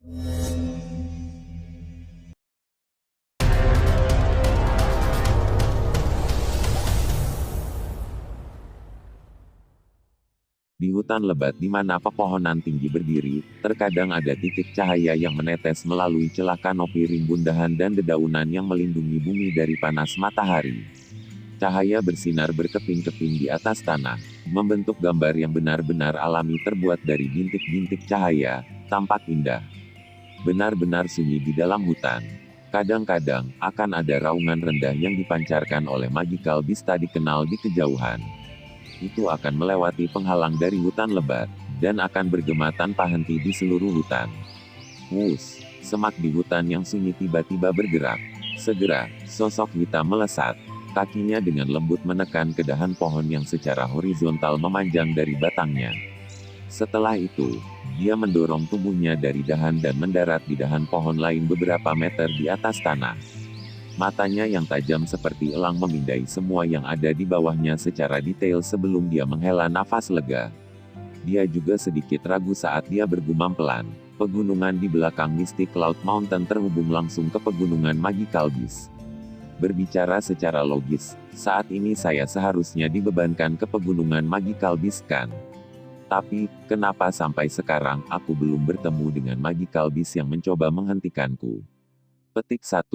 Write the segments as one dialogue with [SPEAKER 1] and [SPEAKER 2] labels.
[SPEAKER 1] Di hutan lebat di mana pepohonan tinggi berdiri, terkadang ada titik cahaya yang menetes melalui celah kanopi rimbun dahan dan dedaunan yang melindungi bumi dari panas matahari. Cahaya bersinar berkeping-keping di atas tanah, membentuk gambar yang benar-benar alami terbuat dari bintik-bintik cahaya, tampak indah. Benar-benar sunyi di dalam hutan. Kadang-kadang, akan ada raungan rendah yang dipancarkan oleh magical beast tadi dikenal di kejauhan. Itu akan melewati penghalang dari hutan lebat, dan akan bergema tanpa henti di seluruh hutan. Wus, semak di hutan yang sunyi tiba-tiba bergerak. Segera, sosok hitam melesat. Kakinya dengan lembut menekan ke dahan pohon yang secara horizontal memanjang dari batangnya. Setelah itu, dia mendorong tubuhnya dari dahan dan mendarat di dahan pohon lain beberapa meter di atas tanah. Matanya yang tajam seperti elang memindai semua yang ada di bawahnya secara detail sebelum dia menghela nafas lega. Dia juga sedikit ragu saat dia bergumam pelan. Pegunungan di belakang Mystic Cloud Mountain terhubung langsung ke pegunungan Magical Beast. Berbicara secara logis, saat ini saya seharusnya dibebankan ke pegunungan Magical Beast kan? Tapi, kenapa sampai sekarang aku belum bertemu dengan Magical Beast yang mencoba menghentikanku? Petik 1.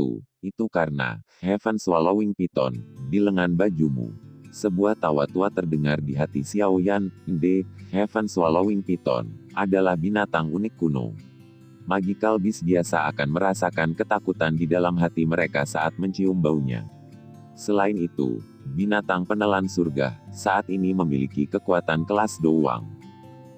[SPEAKER 1] Itu karena, Heaven Swallowing Python, di lengan bajumu. Sebuah tawa tua terdengar di hati Xiao Yan. Heaven Swallowing Python, adalah binatang unik kuno. Magical Beast biasa akan merasakan ketakutan di dalam hati mereka saat mencium baunya. Selain itu, binatang penelan surga, saat ini memiliki kekuatan kelas doang.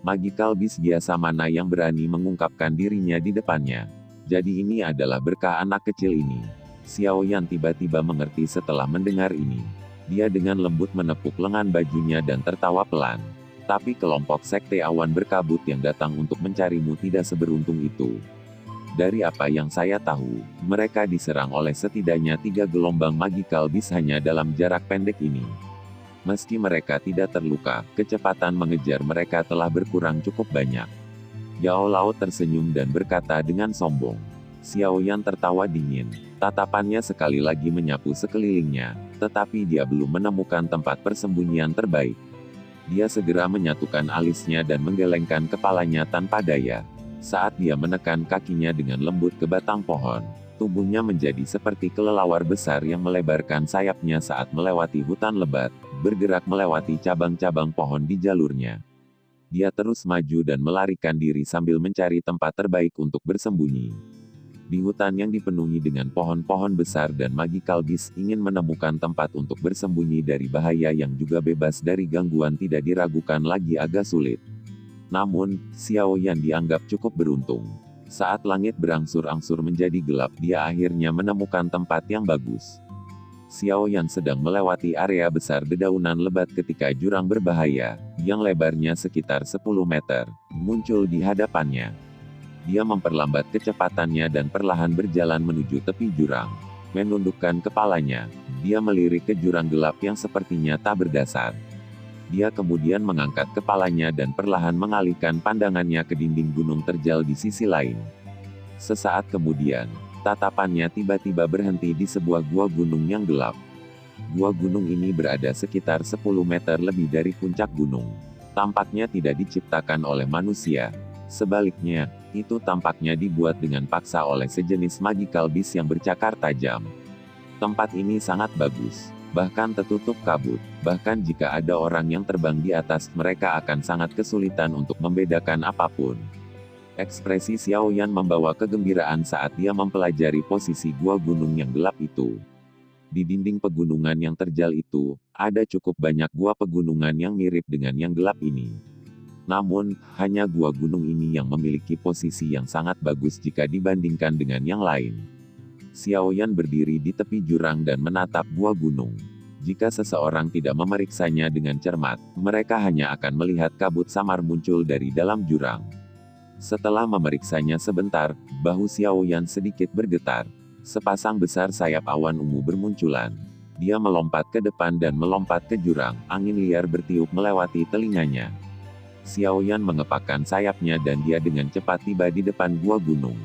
[SPEAKER 1] Magical Beast biasa mana yang berani mengungkapkan dirinya di depannya. Jadi ini adalah berkah anak kecil ini. Xiao Yan tiba-tiba mengerti setelah mendengar ini. Dia dengan lembut menepuk lengan bajunya dan tertawa pelan. Tapi kelompok sekte awan berkabut yang datang untuk mencarimu tidak seberuntung itu. Dari apa yang saya tahu, mereka diserang oleh setidaknya 3 gelombang Magical Beast hanya dalam jarak pendek ini. Meski mereka tidak terluka, kecepatan mengejar mereka telah berkurang cukup banyak. Yao Lao tersenyum dan berkata dengan sombong. Xiao Yan tertawa dingin. Tatapannya sekali lagi menyapu sekelilingnya, tetapi dia belum menemukan tempat persembunyian terbaik. Dia segera menyatukan alisnya dan menggelengkan kepalanya tanpa daya. Saat dia menekan kakinya dengan lembut ke batang pohon, tubuhnya menjadi seperti kelelawar besar yang melebarkan sayapnya saat melewati hutan lebat, bergerak melewati cabang-cabang pohon di jalurnya. Dia terus maju dan melarikan diri sambil mencari tempat terbaik untuk bersembunyi. Di hutan yang dipenuhi dengan pohon-pohon besar dan Magical Beast ingin menemukan tempat untuk bersembunyi dari bahaya yang juga bebas dari gangguan tidak diragukan lagi agak sulit. Namun, Xiao Yan dianggap cukup beruntung. Saat langit berangsur-angsur menjadi gelap, dia akhirnya menemukan tempat yang bagus. Xiao Yan sedang melewati area besar dedaunan lebat ketika jurang berbahaya, yang lebarnya sekitar 10 meter, muncul di hadapannya. Dia memperlambat kecepatannya dan perlahan berjalan menuju tepi jurang. Menundukkan kepalanya, dia melirik ke jurang gelap yang sepertinya tak berdasar. Dia kemudian mengangkat kepalanya dan perlahan mengalihkan pandangannya ke dinding gunung terjal di sisi lain. Sesaat kemudian, tatapannya tiba-tiba berhenti di sebuah gua gunung yang gelap. Gua gunung ini berada sekitar 10 meter lebih dari puncak gunung. Tampaknya tidak diciptakan oleh manusia. Sebaliknya, itu tampaknya dibuat dengan paksa oleh sejenis Magical Beast yang bercakar tajam. Tempat ini sangat bagus, bahkan tertutup kabut. Bahkan jika ada orang yang terbang di atas, mereka akan sangat kesulitan untuk membedakan apapun. Ekspresi Xiao Yan membawa kegembiraan saat dia mempelajari posisi gua gunung yang gelap itu. Di dinding pegunungan yang terjal itu, ada cukup banyak gua pegunungan yang mirip dengan yang gelap ini. Namun, hanya gua gunung ini yang memiliki posisi yang sangat bagus jika dibandingkan dengan yang lain. Xiao Yan berdiri di tepi jurang dan menatap gua gunung. Jika seseorang tidak memeriksanya dengan cermat, mereka hanya akan melihat kabut samar muncul dari dalam jurang. Setelah memeriksanya sebentar, bahu Xiao Yan sedikit bergetar. Sepasang besar sayap awan ungu bermunculan. Dia melompat ke depan dan melompat ke jurang, angin liar bertiup melewati telinganya. Xiaoyan mengepakkan sayapnya dan dia dengan cepat tiba di depan gua gunung.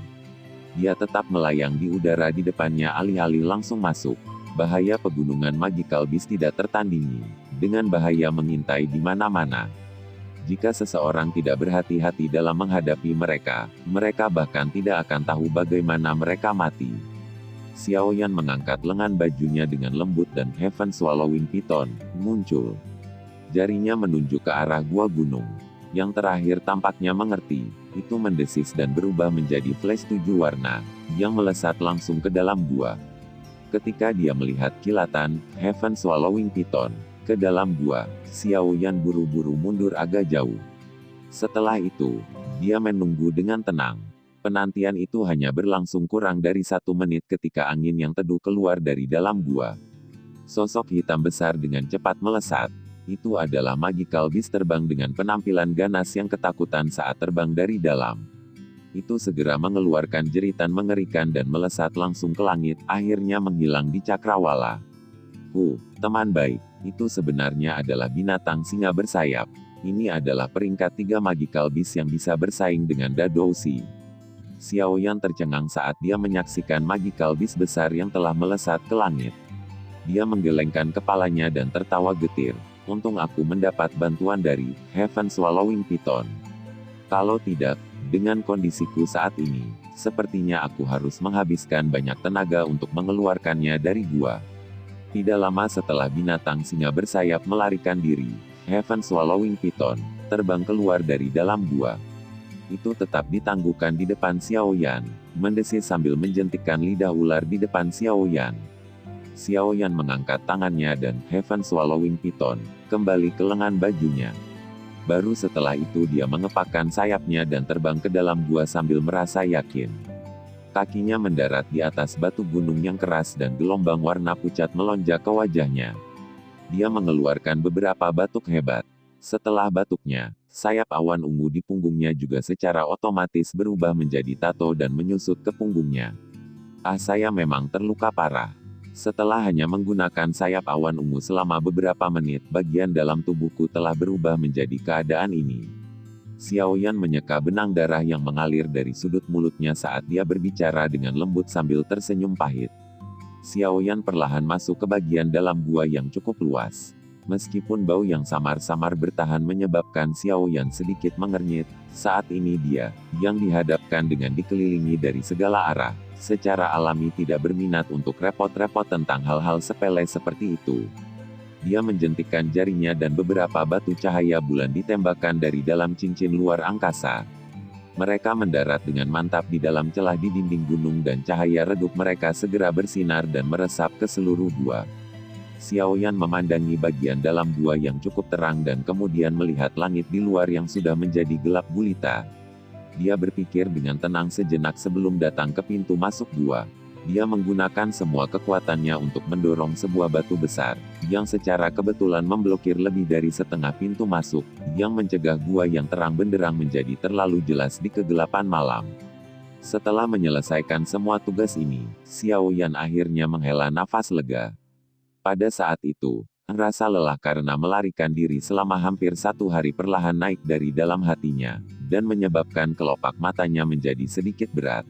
[SPEAKER 1] Dia tetap melayang di udara di depannya alih-alih langsung masuk. Bahaya pegunungan Magical Beast tidak tertandingi. Dengan bahaya mengintai di mana-mana. Jika seseorang tidak berhati-hati dalam menghadapi mereka, mereka bahkan tidak akan tahu bagaimana mereka mati. Xiaoyan mengangkat lengan bajunya dengan lembut dan Heaven Swallowing Python muncul. Jarinya menunjuk ke arah gua gunung. Yang terakhir tampaknya mengerti, itu mendesis dan berubah menjadi flash 7 warna, yang melesat langsung ke dalam gua. Ketika dia melihat kilatan Heaven Swallowing Python ke dalam gua, Xiaoyan buru-buru mundur agak jauh. Setelah itu, dia menunggu dengan tenang. Penantian itu hanya berlangsung kurang dari 1 menit ketika angin yang teduh keluar dari dalam gua. Sosok hitam besar dengan cepat melesat. Itu adalah Magical Beast terbang dengan penampilan ganas yang ketakutan saat terbang dari dalam. Itu segera mengeluarkan jeritan mengerikan dan melesat langsung ke langit, akhirnya menghilang di cakrawala. Teman baik, itu sebenarnya adalah binatang singa bersayap. Ini adalah peringkat 3 Magical Beast yang bisa bersaing dengan Dadoushi. Xiaoyan tercengang saat dia menyaksikan Magical Beast besar yang telah melesat ke langit. Dia menggelengkan kepalanya dan tertawa getir. Untung aku mendapat bantuan dari Heaven Swallowing Python. Kalau tidak, dengan kondisiku saat ini, sepertinya aku harus menghabiskan banyak tenaga untuk mengeluarkannya dari gua. Tidak lama setelah binatang singa bersayap melarikan diri, Heaven Swallowing Python terbang keluar dari dalam gua. Itu tetap ditangguhkan di depan Xiaoyan, mendesis sambil menjentikkan lidah ular di depan Xiaoyan. Xiaoyan mengangkat tangannya dan Heaven Swallowing Python kembali ke lengan bajunya. Baru setelah itu dia mengepakkan sayapnya dan terbang ke dalam gua sambil merasa yakin. Kakinya mendarat di atas batu gunung yang keras dan gelombang warna pucat melonjak ke wajahnya. Dia mengeluarkan beberapa batuk hebat. Setelah batuknya, sayap awan ungu di punggungnya juga secara otomatis berubah menjadi tato dan menyusut ke punggungnya. Saya memang terluka parah. Setelah hanya menggunakan sayap awan ungu selama beberapa menit, bagian dalam tubuhku telah berubah menjadi keadaan ini. Xiaoyan menyeka benang darah yang mengalir dari sudut mulutnya saat dia berbicara dengan lembut sambil tersenyum pahit. Xiaoyan perlahan masuk ke bagian dalam gua yang cukup luas. Meskipun bau yang samar-samar bertahan menyebabkan Xiaoyan sedikit mengernyit, saat ini dia, yang dihadapkan dengan dikelilingi dari segala arah, secara alami tidak berminat untuk repot-repot tentang hal-hal sepele seperti itu. Dia menjentikkan jarinya dan beberapa batu cahaya bulan ditembakkan dari dalam cincin luar angkasa. Mereka mendarat dengan mantap di dalam celah di dinding gunung dan cahaya redup mereka segera bersinar dan meresap ke seluruh gua. Xiaoyan memandangi bagian dalam gua yang cukup terang dan kemudian melihat langit di luar yang sudah menjadi gelap gulita. Dia berpikir dengan tenang sejenak sebelum datang ke pintu masuk gua. Dia menggunakan semua kekuatannya untuk mendorong sebuah batu besar, yang secara kebetulan memblokir lebih dari setengah pintu masuk, yang mencegah gua yang terang benderang menjadi terlalu jelas di kegelapan malam. Setelah menyelesaikan semua tugas ini, Xiaoyan akhirnya menghela nafas lega. Pada saat itu, rasa lelah karena melarikan diri selama hampir 1 hari perlahan naik dari dalam hatinya, dan menyebabkan kelopak matanya menjadi sedikit berat.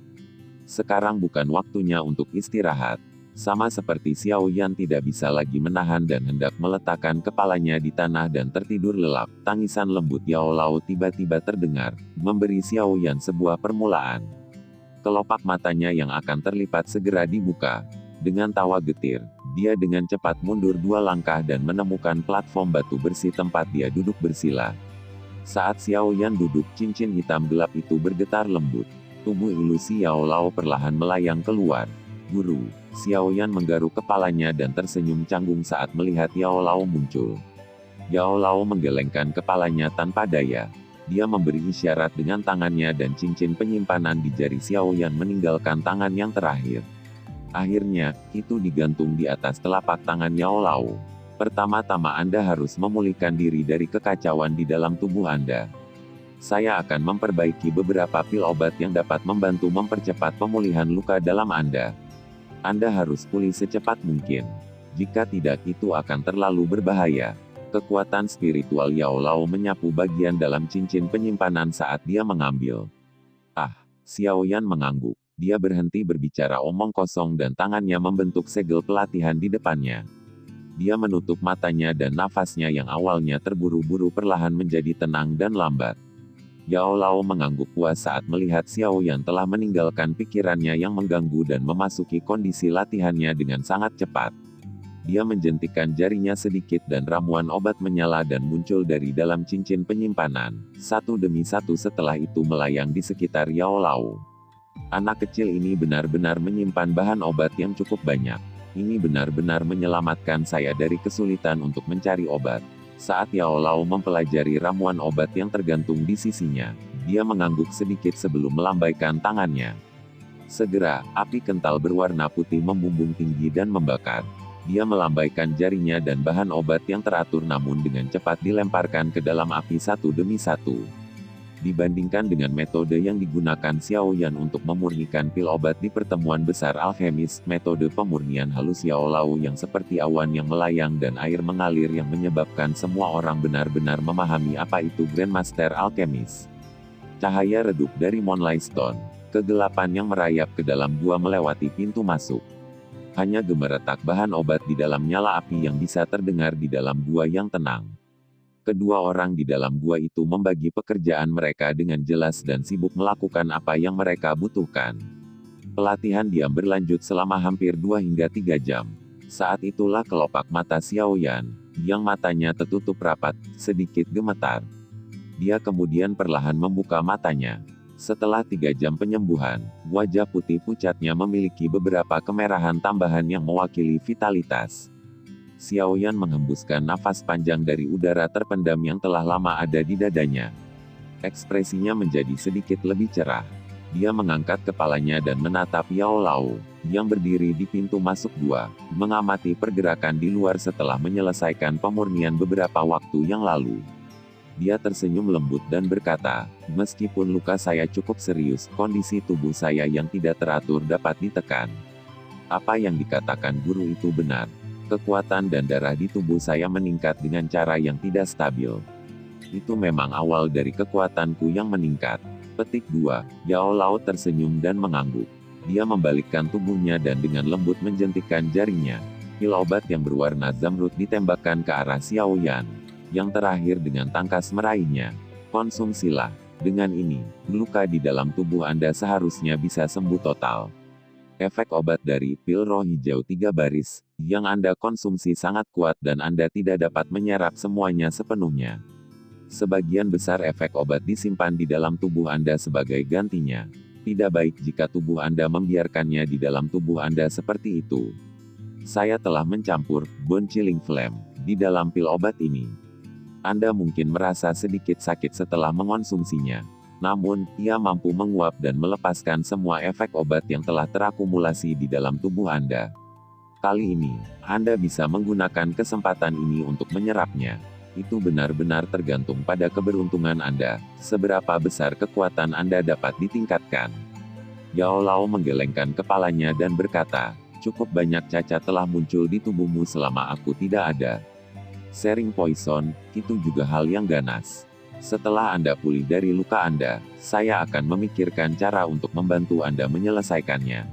[SPEAKER 1] Sekarang bukan waktunya untuk istirahat. Sama seperti Xiaoyan tidak bisa lagi menahan dan hendak meletakkan kepalanya di tanah dan tertidur lelap, tangisan lembut Yao Lao tiba-tiba terdengar, memberi Xiaoyan sebuah permulaan. Kelopak matanya yang akan terlipat segera dibuka. Dengan tawa getir, dia dengan cepat mundur 2 langkah dan menemukan platform batu bersih tempat dia duduk bersila. Saat Xiaoyan duduk, cincin hitam gelap itu bergetar lembut. Tubuh ilusi Yao Lao perlahan melayang keluar. Guru, Xiaoyan menggaruk kepalanya dan tersenyum canggung saat melihat Yao Lao muncul. Yao Lao menggelengkan kepalanya tanpa daya. Dia memberi isyarat dengan tangannya dan cincin penyimpanan di jari Xiaoyan meninggalkan tangan yang terakhir. Akhirnya, itu digantung di atas telapak tangan Yao Lao. Pertama-tama Anda harus memulihkan diri dari kekacauan di dalam tubuh Anda. Saya akan memperbaiki beberapa pil obat yang dapat membantu mempercepat pemulihan luka dalam Anda. Anda harus pulih secepat mungkin. Jika tidak, itu akan terlalu berbahaya. Kekuatan spiritual Yao Lao menyapu bagian dalam cincin penyimpanan saat dia mengambil. Ah, Xiaoyan mengangguk. Dia berhenti berbicara omong kosong dan tangannya membentuk segel pelatihan di depannya. Dia menutup matanya dan nafasnya yang awalnya terburu-buru perlahan menjadi tenang dan lambat. Yao Lao mengangguk puas saat melihat Xiaoyan telah meninggalkan pikirannya yang mengganggu dan memasuki kondisi latihannya dengan sangat cepat. Dia menjentikkan jarinya sedikit dan ramuan obat menyala dan muncul dari dalam cincin penyimpanan, satu demi satu setelah itu melayang di sekitar Yao Lao. Anak kecil ini benar-benar menyimpan bahan obat yang cukup banyak. Ini benar-benar menyelamatkan saya dari kesulitan untuk mencari obat. Saat Yao Lao mempelajari ramuan obat yang tergantung di sisinya, dia mengangguk sedikit sebelum melambaikan tangannya. Segera, api kental berwarna putih membumbung tinggi dan membakar. Dia melambaikan jarinya dan bahan obat yang teratur namun dengan cepat dilemparkan ke dalam api satu demi satu. Dibandingkan dengan metode yang digunakan Xiaoyan untuk memurnikan pil obat di pertemuan besar alkemis, metode pemurnian halus Yao Lao yang seperti awan yang melayang dan air mengalir yang menyebabkan semua orang benar-benar memahami apa itu Grandmaster Alkemis. Cahaya redup dari Moonlight Stone. Kegelapan yang merayap ke dalam gua melewati pintu masuk. Hanya gemeretak bahan obat di dalam nyala api yang bisa terdengar di dalam gua yang tenang. Kedua orang di dalam gua itu membagi pekerjaan mereka dengan jelas dan sibuk melakukan apa yang mereka butuhkan. Pelatihan diam berlanjut selama hampir 2 hingga 3 jam. Saat itulah kelopak mata Xiaoyan, yang matanya tertutup rapat, sedikit gemetar. Dia kemudian perlahan membuka matanya. Setelah 3 jam penyembuhan, wajah putih pucatnya memiliki beberapa kemerahan tambahan yang mewakili vitalitas. Xiaoyan menghembuskan nafas panjang dari udara terpendam yang telah lama ada di dadanya. Ekspresinya menjadi sedikit lebih cerah. Dia mengangkat kepalanya dan menatap Yao Lao, yang berdiri di pintu masuk gua, mengamati pergerakan di luar setelah menyelesaikan pemurnian beberapa waktu yang lalu. Dia tersenyum lembut dan berkata, meskipun luka saya cukup serius, kondisi tubuh saya yang tidak teratur dapat ditekan. Apa yang dikatakan guru itu benar. Kekuatan dan darah di tubuh saya meningkat dengan cara yang tidak stabil. Itu memang awal dari kekuatanku yang meningkat. Petik 2. Yao Lao tersenyum dan mengangguk. Dia membalikkan tubuhnya dan dengan lembut menjentikkan jarinya. Pil obat yang berwarna zamrud ditembakkan ke arah Xiaoyan. Yang terakhir dengan tangkas meraihnya. Konsumsilah. Dengan ini, luka di dalam tubuh Anda seharusnya bisa sembuh total. Efek obat dari pil roh hijau 3 baris, yang Anda konsumsi sangat kuat dan Anda tidak dapat menyerap semuanya sepenuhnya. Sebagian besar efek obat disimpan di dalam tubuh Anda sebagai gantinya. Tidak baik jika tubuh Anda membiarkannya di dalam tubuh Anda seperti itu. Saya telah mencampur Bone Chilling Flame di dalam pil obat ini. Anda mungkin merasa sedikit sakit setelah mengonsumsinya. Namun, ia mampu menguap dan melepaskan semua efek obat yang telah terakumulasi di dalam tubuh Anda. Kali ini, Anda bisa menggunakan kesempatan ini untuk menyerapnya. Itu benar-benar tergantung pada keberuntungan Anda, seberapa besar kekuatan Anda dapat ditingkatkan. Yao Lao menggelengkan kepalanya dan berkata, cukup banyak cacat telah muncul di tubuhmu selama aku tidak ada. Sharing poison, itu juga hal yang ganas. Setelah Anda pulih dari luka Anda, saya akan memikirkan cara untuk membantu Anda menyelesaikannya.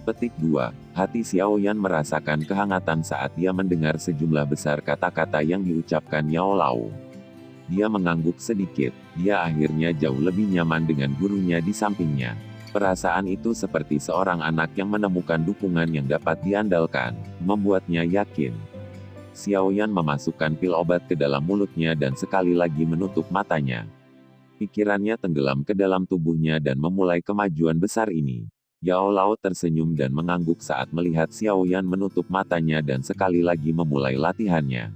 [SPEAKER 1] Petik 2. Hati Xiaoyan merasakan kehangatan saat dia mendengar sejumlah besar kata-kata yang diucapkan Yao Lao. Dia mengangguk sedikit, dia akhirnya jauh lebih nyaman dengan gurunya di sampingnya. Perasaan itu seperti seorang anak yang menemukan dukungan yang dapat diandalkan, membuatnya yakin. Xiaoyan memasukkan pil obat ke dalam mulutnya dan sekali lagi menutup matanya. Pikirannya tenggelam ke dalam tubuhnya dan memulai kemajuan besar ini. Yao Lao tersenyum dan mengangguk saat melihat Xiaoyan menutup matanya dan sekali lagi memulai latihannya.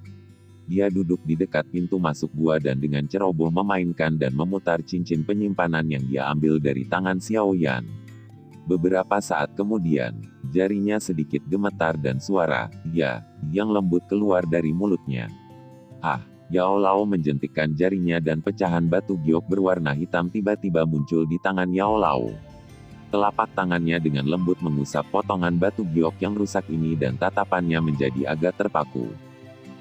[SPEAKER 1] Dia duduk di dekat pintu masuk gua dan dengan ceroboh memainkan dan memutar cincin penyimpanan yang dia ambil dari tangan Xiaoyan. Beberapa saat kemudian, jarinya sedikit gemetar dan suara, "Ya," yang lembut keluar dari mulutnya. Ah, Yao Lao menjentikkan jarinya dan pecahan batu giok berwarna hitam tiba-tiba muncul di tangan Yao Lao. Telapak tangannya dengan lembut mengusap potongan batu giok yang rusak ini dan tatapannya menjadi agak terpaku.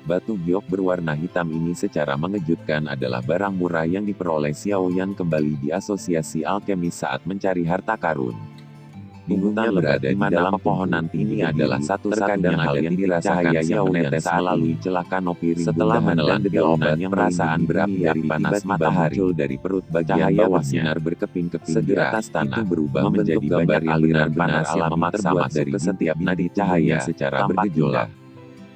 [SPEAKER 1] Batu giok berwarna hitam ini secara mengejutkan adalah barang murah yang diperoleh Xiao Yan kembali di asosiasi alkemis saat mencari harta karun. Di hutan berada di dalam pepohonan ini adalah satu-satunya hal yang dirasakan Xiao Yan melalui celaka nopi rimbun setelah menelan dedaunan yang perasaan berapi-api panas matahari dari perut bagian bawah sinar berkeping-keping di atas tanah itu berubah menjadi banyak aliran panas yang memaksa masuk ke setiap nadi cahaya secara bergejolak.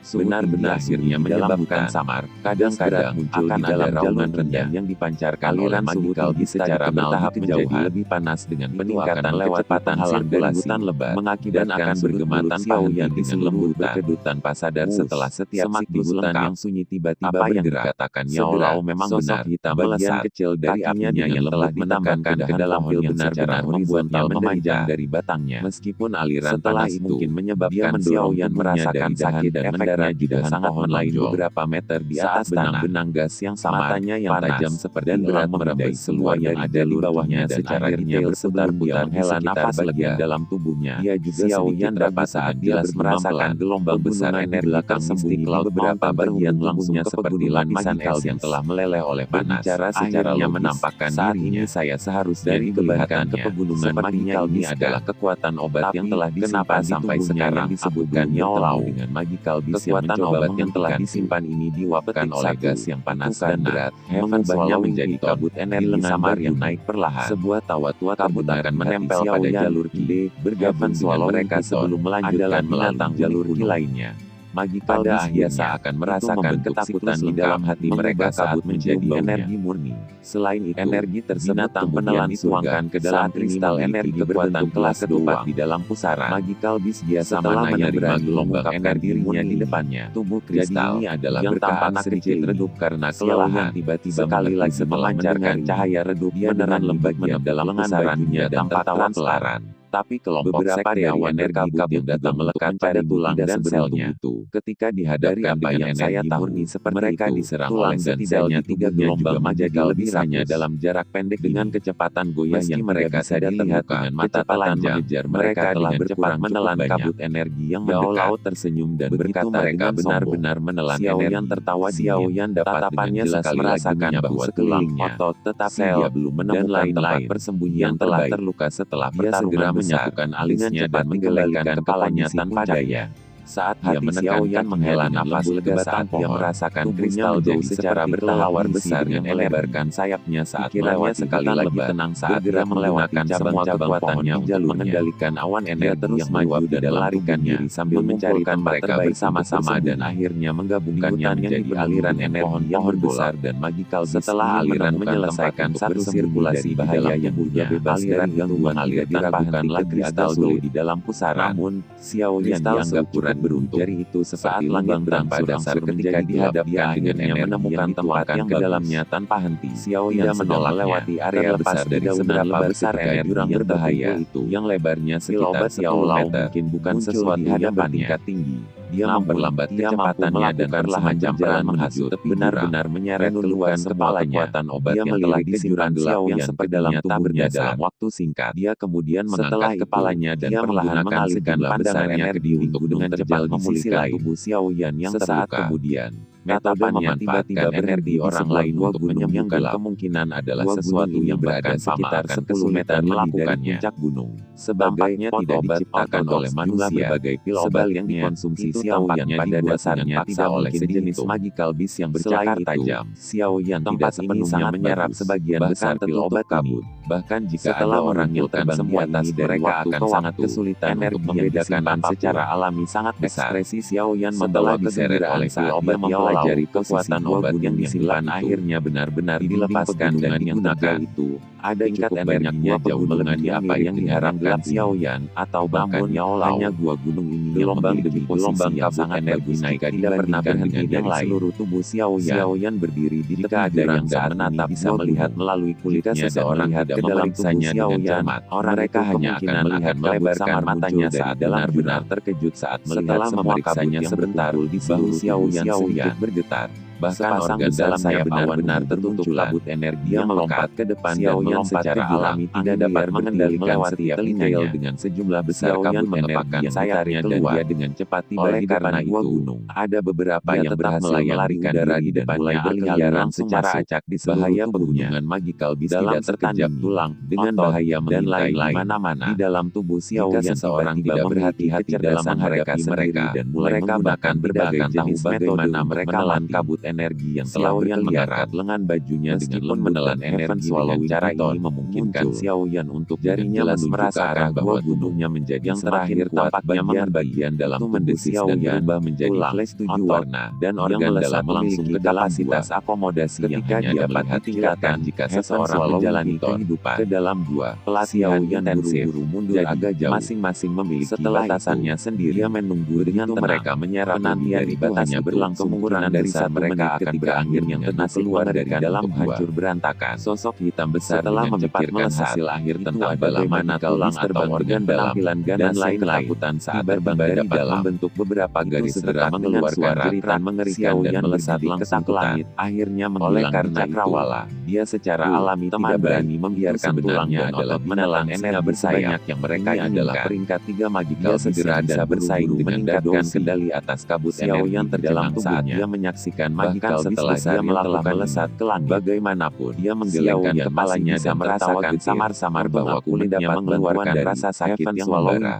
[SPEAKER 1] Benar-benar akhirnya menyebabkan samar, kadang-kadang muncul di dalam jalur rendah yang dipancarkan aliran suhu tinggi secara bertahap menjadi lebih panas dengan peningkatan kecepatan sirkulasi mengakibatkan bergema tanpa henti dengan lembut berkedut tanpa sadar setelah setiap siklus hutan yang sunyi tiba-tiba bergerak. Segera memang benar hitam bagian kecil dari apinya yang telah ditekankan ke dalam pil benar-benar membuatnya memanjang dari batangnya. Meskipun aliran panas mungkin menyebabkan Xiao Yan merasakan sakit dan efek juga sangat lain beberapa meter di atas benang-benang gas yang samar, matanya yang tajam seperti berat merembes semua yang ada di bawahnya secara detail sebelum dia menghela nafas lega dalam tubuhnya. Dia juga Xiao Yan dapat saat jelas merasakan gelombang besar energi belakang mistik laut beberapa bagian langsungnya seperti lapisan es yang telah meleleh oleh panas. Berbicara secara menampakkan saat ini saya seharusnya dikelihatkan ke pegunungan Magical Beast adalah kekuatan obat yang telah disimpan sampai sekarang disebutkan Yaolau dengan Magical Beast. Kekuatan obat yang telah disimpan ini diuapkan oleh gas yang panas dan berat, mengubahnya menjadi kabut energi samar yang naik perlahan. Sebuah tawa tua kabut akan menempel pada jalur ki, bergabung dengan mereka sebelum melanjutkan menantang jalur ki lainnya. Magical Beast biasa akan merasakan ketakutan di dalam hati mereka saat menjadi energi murni. Selain itu, energi tersebut penelan dituangkan ke dalam kristal energi kekuatan kelas kedua di dalam pusara. Magical Beast biasa mananya berani mengungkapkan dirinya di depannya. Tubuh kristal ini adalah yang tampak sedikit redup karena kelelahan. Tiba-tiba sekali lagi melancarkan cahaya redup beneran lembagnya dalam pusarannya dan tertawa transparan. Tapi kelompok sekte energi kabut yang datang melekat pada tulang dan selnya. Ketika dihadapkan dengan saya murni seperti mereka diserang oleh selnya tiga gelombang menjadi lebih hanya dalam jarak pendek dengan kecepatan goyah yang mereka bisa dilihat dengan mata telanjang. Mereka telah berkurang menelan kabut energi yang mendekat. Tersenyum dan berkata mereka benar-benar menelan energi yang tertawa Xiao Yan dapat dengan jelas merasakan bahwa sekelilingnya otot tetap dia belum menemukan tempat persembunyian telah terluka setelah pertarungan menyatukan alisnya dan menggelengkan kepalanya tanpa daya. Saat dia menekan Yan menghela nafas lega saat dia merasakan kristal jauh secara bertahawar besar yang melebarkan sayapnya saat melewati sekali lagi tenang saat dia melewati semua kekuatannya untuk mengendalikan awan energi yang maju dan melarikan diri sambil mencari tempat terbaik bersama-sama dan akhirnya menggabungkannya menjadi aliran energi yang besar dan magical. Setelah aliran menyelesaikan satu sirkulasi bahaya yang juga bebas aliran yang mengalir tanpa henti kristal di dalam pusara. Namun, Xiao Yan dianggap kurang beruntung. Jari itu seperti langgang tanpa dasar ketika dihadapkan dengannya menemukan tempat yang ke dalamnya tanpa henti. Xiao Yan menolak melewati area besar dari seberapa besar air jurang berbahaya itu yang lebarnya sekitar 10 meter. Mungkin bukan sesuatu yang bertingkat tinggi. Dia memperlambat kecepatannya dan perlahan jalan menghasut benar-benar menyeret keluar kepalanya. Kekuatan obat yang telah disimpan Xiao Yan seperti dalam tubuhnya dalam waktu singkat. Dia kemudian mengangkat kepalanya dan perlahan mengalihkan pandangan energi untuk dengan cepat memulihkan tubuh Xiao Yan yang terluka. Kemudian, metodenya tiba-tiba energi orang lain untuk menyembuhkan kemungkinan adalah sesuatu yang berada sekitar 10 meter melakukannya. Puncak gunung. Sebaliknya tidak diciptakan oleh manusia berbagai pil obat yang dikonsumsi Xiao Yan pada dasarnya tidak oleh sejenis magical beast yang bercakar tajam. Xiao Yan tidak sepenuhnya menyerap sebagian besar pil obat kabut. Bahkan jika setelah orang yang terbang di atas mereka akan sangat kesulitan untuk membedakan secara alami sangat besar. Ekspresi Xiao Yan membawa diseret oleh pil obat mempelajari kekuatan obat yang disimpan akhirnya benar-benar dilepaskan dan digunakan itu. Ada tingkat banyaknya jauh melebihi apa yang diharapkan Xiao Yan atau bahkan hanya gua gunung ini gelombang demi gelombang yang sangat bagus jika tidak pernah berhenti yang lain. Seluruh tubuh Xiao Yan berdiri di tepi jurang saat menatap bisa melihat melalui kulitnya seseorang hadap memeriksanya dengan cermat. Mereka hanya akan melihat melebarkan matanya saat benar-benar terkejut saat melihat semua kabut yang sebentar di bahu Xiao Yan sedikit bergetar. Bahkan organ dalamnya benar-benar tertutup kabut energi yang melompat ke depan dan melompat secara alami, tidak dapat mengendalikan setiap detail dengan sejumlah besar kabut energi yang ditarik keluar dengan cepat tiba di depan gua gunung. Ada beberapa yang berhasil melarikan diri dan mulai berkeliaran secara acak di bahaya pegunungan magical beast tidak terkejap tulang dengan bahaya mengintai mana-mana di dalam tubuh Xiao Yan. Seorang tidak berhati-hati dalam menghadapi mereka dan mulai menggunakan berbagai jenis bagaimana mereka menelan kabut energi yang telah berkeliaran lengan bajunya dengan menelan energi dengan cara ini memungkinkan Xiao Yan untuk jarinya merasakan bahwa tubuhnya menjadi yang terakhir tampaknya bagian dalam tubuh Xiao Yan berubah menjadi flash 7 warna dan organ dalam langsung ke kapasitas akomodasi yang hanya dapat ditingkatkan jika seseorang menjalani kehidupan ke dalam gua. Xiao Yan buru-buru mundur agak jauh, masing-masing memiliki batasannya sendiri. Dia menunggu dengan mereka menyerap penantian itu hanya berlangsung kurang dari saat mereka akan berakhir yang tenas keluar dari dalam hancur berantakan. Sosok hitam besar telah memikirkan hasil akhir tentang bagaimana tulang atau organ dalam dan lain-lain saat terbang dari dalam bentuk beberapa garis segera mengeluarkan jeritan mengerikan dan melesat langsung ke langit. Akhirnya menghilang karena cakrawala. Dia secara alami tidak berani membiarkan tulangnya adalah menelan energi sebanyak yang mereka adalah peringkat 3 magical segera dan bersaing dengan meningkatkan kendali atas kabut energi yang terdalam tubuhnya. Dia menyaksikan magical setelah dia melakukan melesat ke langit. Bagaimanapun dia menggelengkan kepalanya dan merasakan samar-samar bahwa kulitnya mengeluarkan rasa sakit yang membara.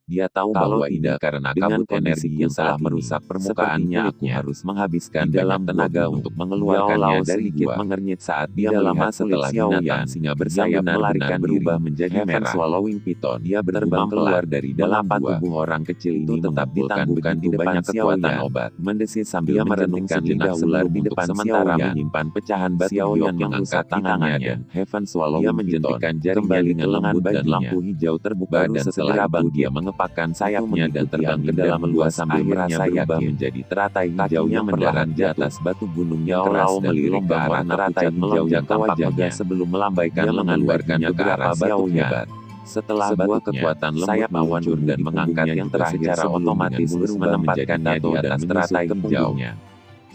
[SPEAKER 1] Dia tahu bahwa tidak karena kabut energi yang telah merusak permukaannya. Aku harus menghabiskan dalam tenaga untuk mengeluarkannya dari sedikit mengernyit saat dia melihat setelah binatang singa bersayap melarikan berubah menjadi merah. Swallowing Python. Dia berterbang keluar dari dalam tubuh orang kecil ini tetap ditangguhkan di depan kekuatan obat. Mendesis sambil merenungkan lidah ular di depan sementara menyimpan pecahan batu yang mengangkat tangannya dan Heaven Swallowing. Dia menjentikan jarinya dengan lengan dan lampu hijau terbuka dan setelah bang dia mengepakkan sayapnya dan terbang ke dalam luas sambil merasa yakin menjadi teratai hijaunya mendarat di atas batu gunung yang keras dan melirik ke arah teratai hijau yang tampak megah sebelum melambaikan lengan berwarna ke arah batu hebat. Setelah buah kekuatan lembut meluncur dan mengangkat yang secara otomatis menempatkannya di atas teratai hijaunya.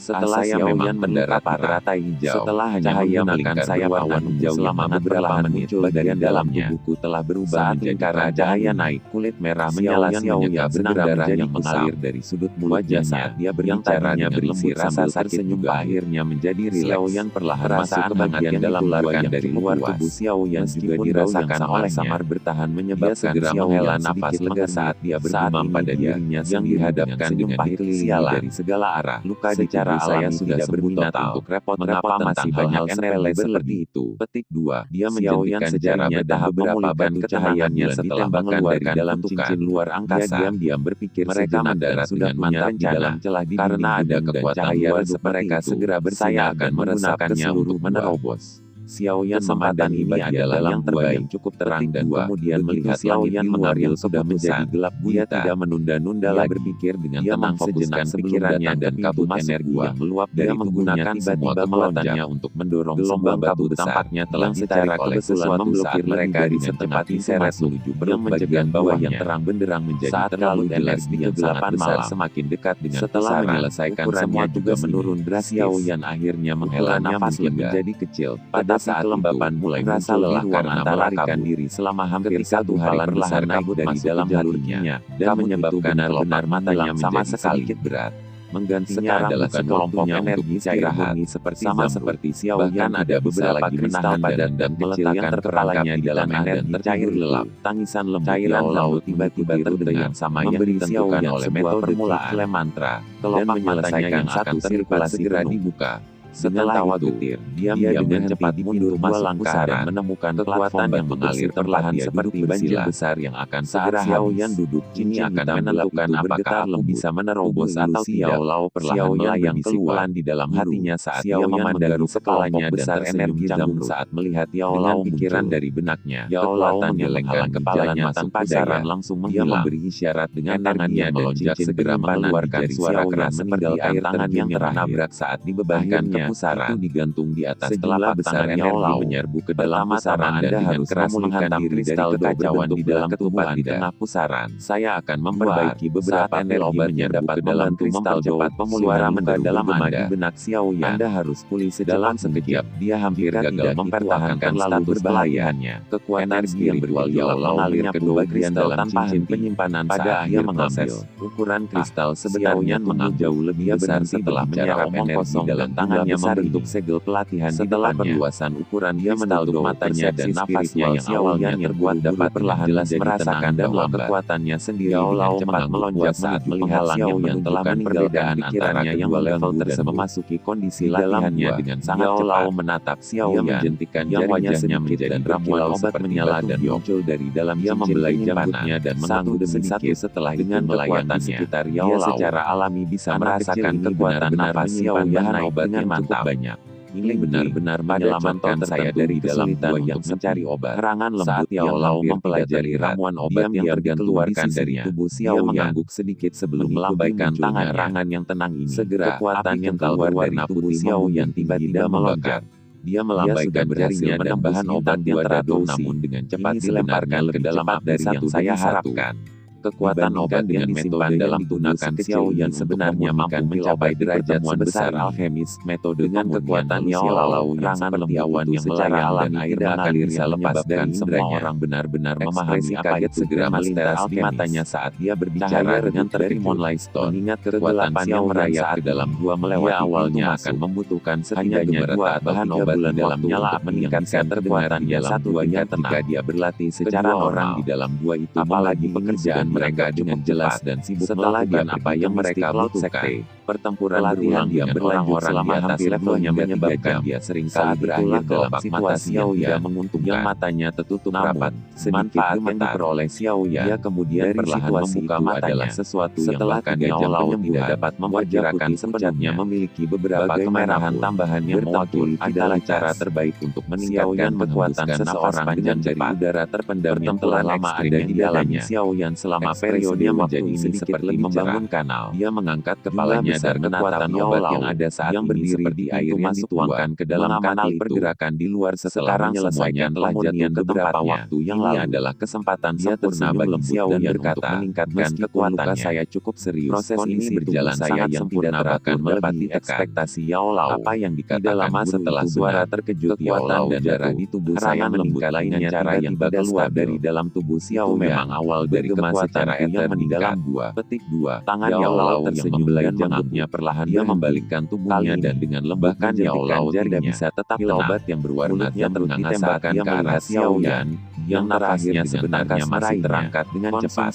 [SPEAKER 1] Setelah Xiao Yan mendarat di teratai hijau, setelah cahaya menggunakan sayap awan hijau selama beberapa menit, bagian dalam tubuhku telah berubah menjadi karena cahaya naik, kulit merah menyala. Xiao Yan benang darah yang mengalir dari sudut mulutnya saat dia berbicaranya berisi rasa sakit juga akhirnya menjadi rileks. Xiao Yan perlahan masuk ke bagian dalam tubuh dari luar tubuh Xiao Yan juga dirasakan oleh samar bertahan menyebabkan Xiao Yan nafas lega saat dia bergumam pada dirinya yang dihadapkan dengan kekelilingan dari segala arah. Luka secara saya sudah berminat untuk repot-repot masih banyak sepele seperti itu. Petik 2. Dia menjentikan jarinya tahap memulihkan kecahayaannya setelah mengeluarkan dalam cincin luar angkasa. Dia diam-diam berpikir mereka mendarat sudah punya rencana celah karena ada kekuatan luar mereka segera bersiap akan menggunakannya untuk menerobos. Xiao Yan kesempatan ini adalah yang terbaik cukup terang dan kemudian melihat Xiao Yan mengambil sudah menjadi gelap. Dia tidak menunda-nunda lagi berpikir dengan tenang sejenak pikirannya dan kabut energi yang meluap dari menggunakan tiba-tiba kekuatannya untuk mendorong gelombang kabut tampaknya telah secara kebetulan memblokir mereka di secepat diseret menuju yang mencegah bawah yang terang benderang menjadi saat terlalu jelas di kegelapan malam semakin dekat dengan setelah menyelesaikan semua juga menurun drastis. Xiao Yan akhirnya menghela nafas menjadi kecil. Pada saat kelembapan mulai merasa lelah karena melarikan diri selama hampir 1 hari perlahan naik dari dalam hatinya dan menyebabkan benar matanya sama sekali berat. Menggantinya adalah sekelompok energi cair bumi seperti Xiao Yan. Ada beberapa kristal padat dan kecil yang terperangkap di dalam air dan tercair gelap. Tangisan lembut cairan laut tiba-tiba terdengar sama yang ditentukan oleh metode permulaan mantra. Dan menyelesaikan satu sirkulasi segera dibuka. Setelah itu, dia dengan cepat mundur 2 langkah dan menemukan kekuatan yang mengalir perlahan seperti banjir besar yang akan segera Xiao Yan duduk. Kini akan menentukan apakah aku bisa menerobos atau tidak. Lau perlahan melayang keluar di dalam hatinya saat dia memandang kepalanya besar energi jamu saat melihat Yao Lau pikiran dari benaknya. Yao Lau menggelengkan kepalanya tanpa saran langsung menghilang. Memberi isyarat dengan tangannya melonjak segera mengeluarkan suara keras seperti air tangan yang ternabrak saat dibebankan pusaran itu digantung di atas telapak tangan energi menyerbu ke dalam pusaran Anda harus keras menghantam kristal kekacauan di dalam ketubuh Anda. Di tengah pusaran, saya akan memperbaiki beberapa energi menyerbu ke dalam kristal cepat pemulihan luka dalam Anda. Benak Xiao Yan, Anda harus pulih dalam sekejap. Dia hampir gagal mempertahankan lalu berbahayanya. Kekuatan spiritual Yao Lao mengalir ke dua kristal tanpa henti penyimpanan pada akhir mengambil. Ukuran kristal sebenarnya jauh lebih besar setelah menyerap energi dalam tangannya membentuk segel pelatihan. Setelah perluasan ukuran dia menutup matanya dan nafasnya yang awalnya terbuat dapat perlahan-lahan merasakan bahwa kekuatannya sendiri dengan cepat melonjak saat melihat Xiao yang telah meninggalkan pikirannya yang level tersebut memasuki kondisi latihannya dengan sangat cepat. Menatap Xiao Yan menjentikan jarinya menjadi ramuan obat menyala dan muncul dari dalam dia membelai jambutnya dan mengangguk demi satu setelah dengan kekuatan sekitar Yao Lao secara alami bisa merasakan kekuatan nafas Xiao Yan naik dengan cukup banyak. Ini benar-benar menyelamatkan saya dari dalam gua yang mencari obat. Serangan lembut Yao Lao mempelajari ramuan obat yang dikeluarkan dari tubuh Xiao Yan mengangguk sedikit sebelum melambaikan tangan rangan yang tenang ini. Segera kekuatan yang keluar dari tubuh Xiao Yan tiba-tiba melonjak. Dia melambaikan jarinya dan bahan obat yang teratur namun dengan cepat dilemparkan ke dalam dari yang saya harapkan. Kekuatan obat yang disimpan dalam tunakan Xiao Yan sebenarnya mampu mencapai derajat sebesar alkemis. Metode dengan kekuatan Yao Lao yang seperti awan yang melayang dan air mengalir bisa lepas dari semua orang benar-benar memahami kaget segera melintas di matanya saat dia berbicara dengan Terrimon Stone. Mengingat kegelapan yang merayap ke dalam gua melewati awalnya akan membutuhkan setidaknya 2 bahan obat dalam nyala meningkatkan kekuatannya satu hingga ketika dia berlatih secara orang di dalam gua itu apalagi pekerjaan mereka dengan jelas dan sibuk melakukan apa yang mereka butuhkan. Pertempuran berulang dia berlanjut selama hampir levelnya menyebabkan dia sering kali berakhir dalam situasi yang tidak menguntungkan. Yang matanya tertutup rapat. Sedikit yang diperoleh Xiao Yan, dia kemudian perlahan membuka matanya. Sesuatu yang bahkan Yao Lao tidak dapat memperkirakan sepenuhnya memiliki beberapa kemerahan tambahan yang mewakili adalah cara terbaik untuk meningkatkan kekuatan seseorang dengan dari udara terpendam yang telah lama ada di dalamnya. Xiao Yan selama periode menjadi sedikit lebih membangun kanal. Dia mengangkat kepalanya dan menatap obat yang ada saat yang berdiri di air yang dituangkan ke dalam kanal pergerakan di luar setelah menyelesaikan pemulihan beberapa waktu yang lalu adalah kesempatan sempurna bagi Xiao Yan untuk meningkatkan kekuatannya. Saya cukup serius. Proses ini berjalan sangat sempurna bahkan melebihi ekspektasi Yao Lao. Apa yang dikatakan lama setelah suara terkejut Yao Lao dan darah di tubuh saya meningkat lainnya cara yang keluar dari dalam tubuh Xiao Yan. Memang awal dari kekuatan yang meningkat. Petik 2. Tangan Yao Lao tersenyum dan mengangguknya perlahan dia membalikkan tubuhnya dan dengan lembahkan Yao Lao tidak bisa tetap obat yang berwarna yang ditembakkan ke arah Xiao Yan yang nafasnya sebenarnya masih terangkat dengan cepat.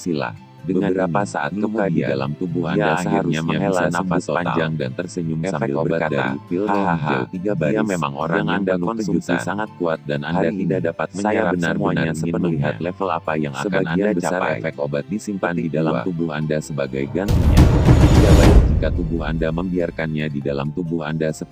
[SPEAKER 1] Dengan beberapa saat kemudian dalam tubuh Anda seharusnya menghela nafas panjang dan tersenyum sambil berkata, hahaha, dia memang orang yang Anda konsumsi sangat kuat dan Anda tidak dapat menyerap semuanya melihat level apa yang akan Anda capai. Efek obat disimpan di dalam tubuh Anda sebagai gantinya. Tidak baik jika tubuh Anda membiarkannya di dalam tubuh Anda seperti